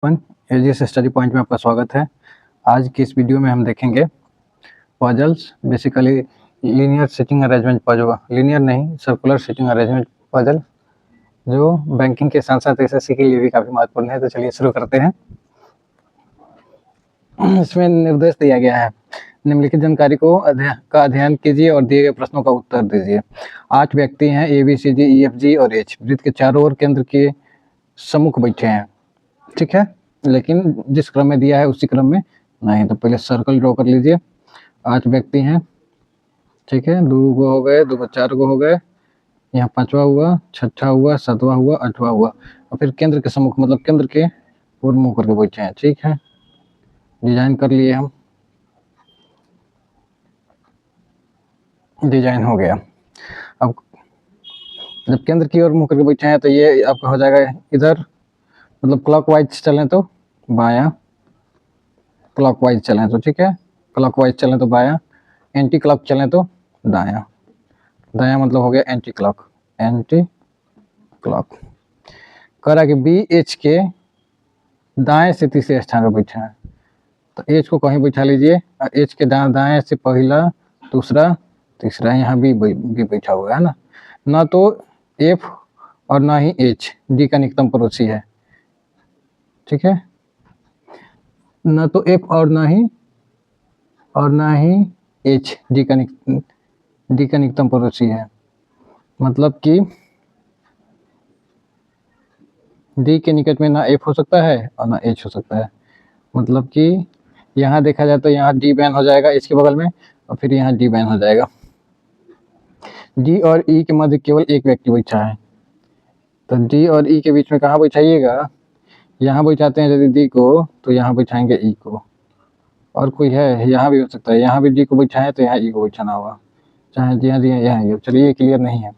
AGS study point में आपका स्वागत है। आज की इस वीडियो में हम देखेंगे puzzles, basically linear seating arrangement puzzle, linear नहीं सर्कुलर सीटिंग अरेंजमेंट पजल, जो बैंकिंग के साथ साथ एसएससी के लिए भी काफ़ी महत्वपूर्ण है। तो चलिए शुरू करते हैं। इसमें निर्देश दिया गया है, निम्नलिखित जानकारी को अध्ययन कीजिए और दिए गए प्रश्नों का उत्तर दीजिए। 8 व्यक्ति हैं, ABCD EFG और H वृत्त के चारों ओर केंद्र के सम्मुख बैठे हैं, ठीक है, लेकिन जिस क्रम में दिया है उसी क्रम में नहीं। तो पहले सर्कल ड्रॉ कर लीजिए। 8 व्यक्ति हैं, ठीक है, 2 गो हो गए, 2 को 4 गो हो गए, यहाँ 5वां हुआ, 6ठा हुआ, 7वां हुआ, 8वां हुआ, और फिर केंद्र के सम्मुख मतलब केंद्र के ओर मुंह करके बैठे हैं, ठीक है। डिजाइन कर लिए हम, डिजाइन हो गया। अब जब केंद्र की ओर मुंह करके बैठे हैं तो ये आपका हो जाएगा इधर, मतलब क्लॉकवाइज चलें तो बायां, क्लॉकवाइज चलें तो ठीक है, क्लॉकवाइज चलें तो बायां, एंटी क्लॉक चलें तो दायां। दायां मतलब हो गया एंटी क्लॉक, एंटी क्लॉक। कह रहा है कि BH के दाएं से तीसरे स्थान पर बैठा है, तो H को कहीं बैठा लीजिए। H के दाएं से पहला, दूसरा, तीसरा, यहाँ B बैठा हुआ है ना। ना तो F और ना ही H D का निकटतम पड़ोसी है, ठीक है, ना तो F और ना ही H D का निकटतम पड़ोसी है। मतलब कि D के निकट में ना F हो सकता है और ना H हो सकता है। मतलब कि यहाँ देखा जाए तो यहाँ D बैन हो जाएगा H के बगल में, और फिर यहाँ D बैन हो जाएगा। D और E के मध्य केवल एक व्यक्ति बैठा है, तो D और E के बीच में कहाँ बैठाइएगा? यहाँ बैठाते हैं यदि D को, तो यहाँ बैठाएंगे E को। और कोई है, यहाँ भी हो सकता है, यहाँ भी D को बैठाएं तो यहाँ E को बैठाना होगा, चाहे यहाँ यहाँ। चलिए, क्लियर नहीं है।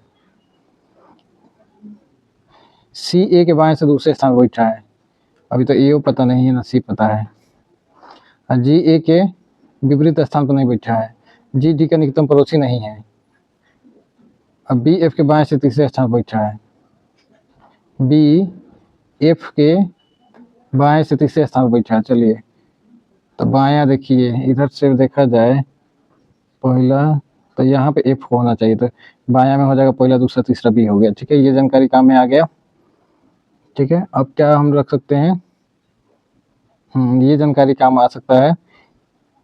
C A के बाएं से दूसरे स्थान पर बैठा है, अभी तो A पता नहीं है ना C पता है। G A के विपरीत स्थान पर नहीं बैठा है, G D का निकटतम पड़ोसी नहीं है। अब B F के बाएं से तीसरे स्थान पर बैठा है, B F के बाएं से तीसरे स्थान पर बैठा है। चलिए, तो बायां देखिए, इधर से देखा जाए पहला, तो यहाँ पे F होना चाहिए, तो बायां में हो जाएगा पहला, दूसरा, तीसरा B हो गया, ठीक है। ये जानकारी काम में आ गया, ठीक है। अब क्या हम रख सकते हैं, ये जानकारी काम आ सकता है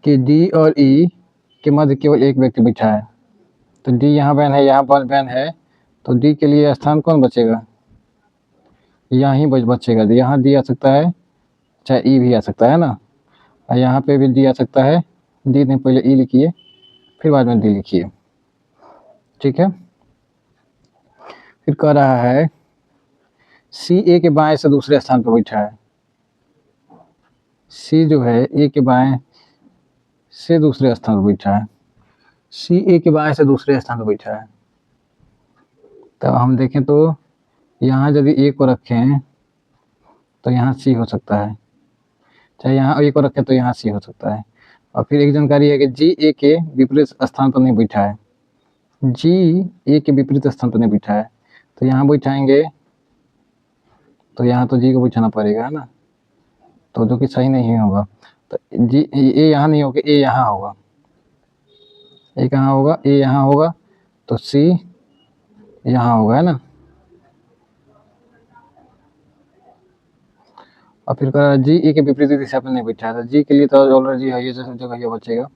कि D और E के मध्य केवल एक व्यक्ति बैठा है, तो D यहाँ बैन है, यहाँ बैन है, तो D के लिए स्थान कौन बचेगा? यहाँ ही बचेगा। यहाँ D आ सकता है, चाहे E भी आ सकता है ना, और यहाँ पे भी D आ सकता है। D ने पहले E लिखिए, फिर बाद में D लिखिए, ठीक है। फिर कह रहा है C A के बाएं से दूसरे स्थान पर बैठा है। C जो है A के बाएं से दूसरे स्थान पर बैठा है, C A के बाएं से दूसरे स्थान पर बैठा है। तो हम देखें तो यहाँ यदि A को रखें तो यहाँ C हो सकता है, चाहे यहाँ A को रखें तो यहाँ C हो सकता है। और फिर एक जानकारी है कि G A के विपरीत स्थान पर नहीं बैठा है, G A के विपरीत स्थान पर नहीं बैठा है, तो यहाँ बैठाएंगे तो यहाँ तो G को बैठाना पड़ेगा, है ना, तो जो कि सही नहीं होगा। तो G A यहाँ नहीं होगा, A यहाँ होगा, A कहाँ होगा? A यहाँ होगा, तो C यहाँ होगा, है ना। और फिर कह G A के विपरीत दिशा में नहीं बैठा है, तो G के लिए तो ऑलरेडी है, ये जगह ये बचेगा,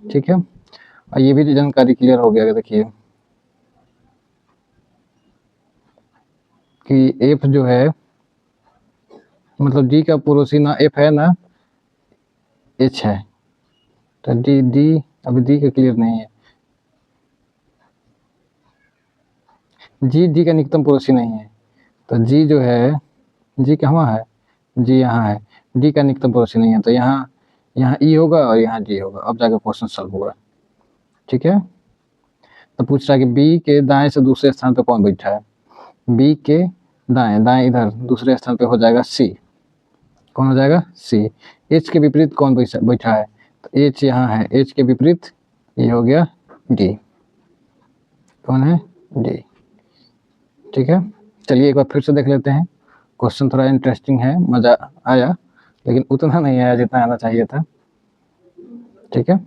ठीक है। और ये भी जानकारी क्लियर हो गया। देखिए कि F जो है, मतलब D का पड़ोसी ना F है ना H है, तो D अभी D का क्लियर नहीं है। G का निकटतम पड़ोसी नहीं है, तो G जो है, G कहाँ है? G यहाँ है, D का निकटतम पड़ोसी नहीं है, तो यहाँ E होगा और यहाँ D होगा। अब जाकर क्वेश्चन सॉल्व होगा, ठीक है। तो पूछ रहा है कि B के दाएं से दूसरे स्थान पर कौन बैठा है? B के दाएं इधर दूसरे स्थान पे हो जाएगा C। कौन हो जाएगा? C। H के विपरीत कौन बैठा है? तो H यहाँ है, H के विपरीत ये हो गया D। कौन है? D, ठीक है। चलिए एक बार फिर से देख लेते हैं। क्वेश्चन थोड़ा इंटरेस्टिंग है, मज़ा आया, लेकिन उतना नहीं आया जितना आना चाहिए था। ठीक है,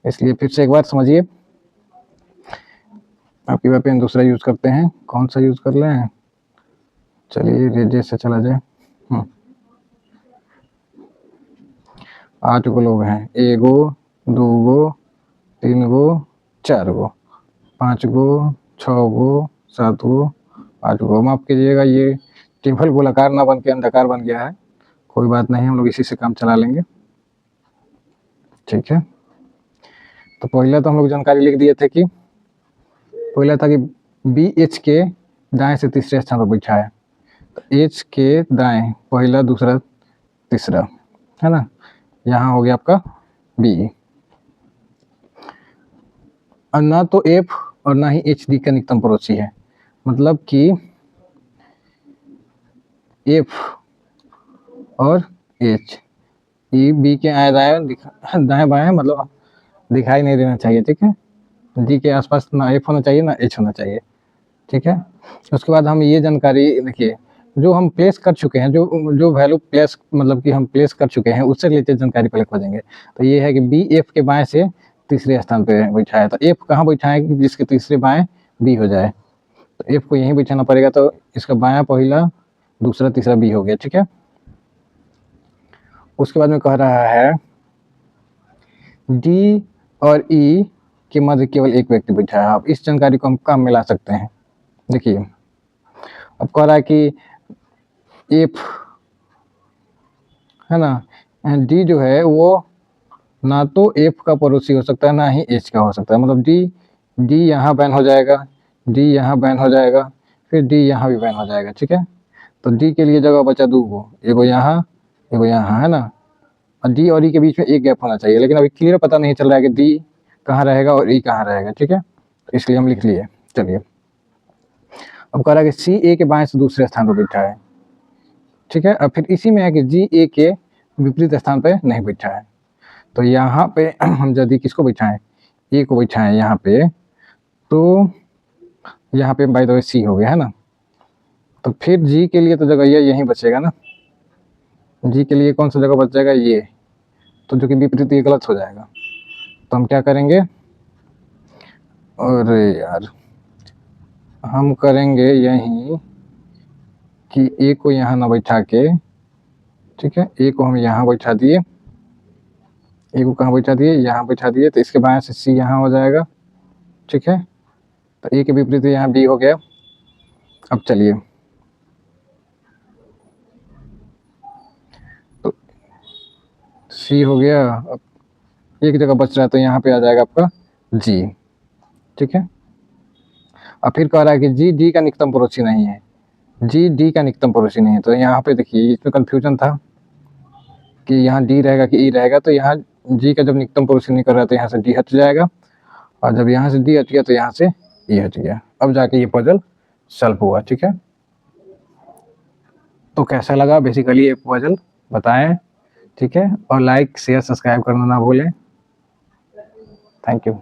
इसलिए फिर से एक बार समझिए। आपकी वह पेन दूसरा यूज़ करते हैं, कौन सा यूज़ कर लें? चलिए रेजे से चला जाए। 8 गो लोग हैं, 1 गो 2 गो 3 गो 4 गो 5 गो 6 गो 7 गो 8 गो। माफ़ कीजिएगा, ये टेबल गोलाकार ना बन के अंडाकार बन गया है, कोई बात नहीं, हम लोग इसी से काम चला लेंगे। ठीक है, तो पहले तो हम लोग जानकारी लिख दिए थे कि पहला था कि बी एच के दाएं से तीसरे स्थान पर बैठा है, तो एच के दाएं पहला दूसरा तीसरा, है ना। यहाँ हो गया आपका बी, और ना तो एफ और ना ही एच डी का निकटतम पड़ोसी है, मतलब कि एफ और एच ई बी के आए दाएं बाएं मतलब दिखाई नहीं देना चाहिए। ठीक है, डी के आसपास ना एफ होना चाहिए ना एच होना चाहिए। ठीक है, उसके बाद हम ये जानकारी देखिए, जो हम प्लेस कर चुके हैं, जो वैल्यू प्लेस मतलब कि हम प्लेस कर चुके हैं, उससे रिलेटेड जानकारी पहले खोजेंगे। तो ये है कि बी एफ के बाएं से तीसरे स्थान पे बैठा है, तो एफ कहाँ बैठा है कि जिसके तीसरे बाएं बी हो जाए, तो एफ को यहीं बैठाना पड़ेगा, तो इसका बायां पहला दूसरा तीसरा बी हो गया। ठीक है, उसके बाद में कह रहा है डी और ई के मध्य केवल एक व्यक्ति बैठा है। अब इस जानकारी को हम काम में ला सकते हैं। देखिए, अब कह रहा है कि एफ है ना, डी जो है वो ना तो एफ का पड़ोसी हो सकता है ना ही एच का हो सकता है, मतलब डी यहाँ बैन हो जाएगा, डी यहाँ बैन हो जाएगा, फिर डी यहाँ भी बैन हो जाएगा। ठीक है, तो डी के लिए जगह बचा 2 गो, एगो यहाँ एगो यहाँ, है ना, और डी और ई के बीच में एक गैप होना चाहिए, लेकिन अभी क्लियर पता नहीं चल रहा है कि डी कहाँ रहेगा और ई कहाँ रहेगा। ठीक है, तो इसलिए हम लिख लिए। चलिए, अब कह रहा है कि सी ए के बाएं से दूसरे स्थान पर बैठा है। ठीक है, अब फिर इसी में है कि जी ए के विपरीत स्थान पर नहीं बैठा है, तो यहाँ पे हम यदि किसको बैठाएं, ए को बैठाएं यहाँ पे, तो यहाँ पे बाय द वे सी हो गया, है ना, तो फिर जी के लिए तो जगह ये यहीं बचेगा ना, जी के लिए कौन सा जगह बच जाएगा, ये, तो जो कि विपरीत ये गलत हो जाएगा, तो हम क्या करेंगे, अरे यार हम करेंगे यहीं कि ए को यहाँ ना बैठा के, ठीक है, ए को हम यहाँ बैठा दिए, ए को कहाँ बैठा दिए, यहाँ बैठा दिए, तो इसके बाएं से सी यहाँ हो जाएगा। ठीक है, तो ए के विपरीत यहाँ बी हो गया। अब चलिए, तो सी हो गया, अब एक जगह बच रहा है, तो यहाँ पे आ जाएगा आपका जी। ठीक है, अब फिर कह रहा है कि जी डी का निकटतम पड़ोसी नहीं है, जी डी का निकटतम पड़ोसी नहीं है, तो यहाँ पे देखिए इसमें कंफ्यूजन था कि यहाँ डी रहेगा कि ई रहेगा, तो यहाँ जी का जब निकटतम पड़ोसी नहीं कर रहा, तो यहाँ से डी हट जाएगा, और जब यहाँ से डी हट गया तो यहाँ से ई हट गया। अब जाके ये पजल सॉल्व हुआ। ठीक है, तो कैसा लगा बेसिकली ये पजल बताएं। ठीक है, और लाइक शेयर सब्सक्राइब करना ना भूलें। Thank you.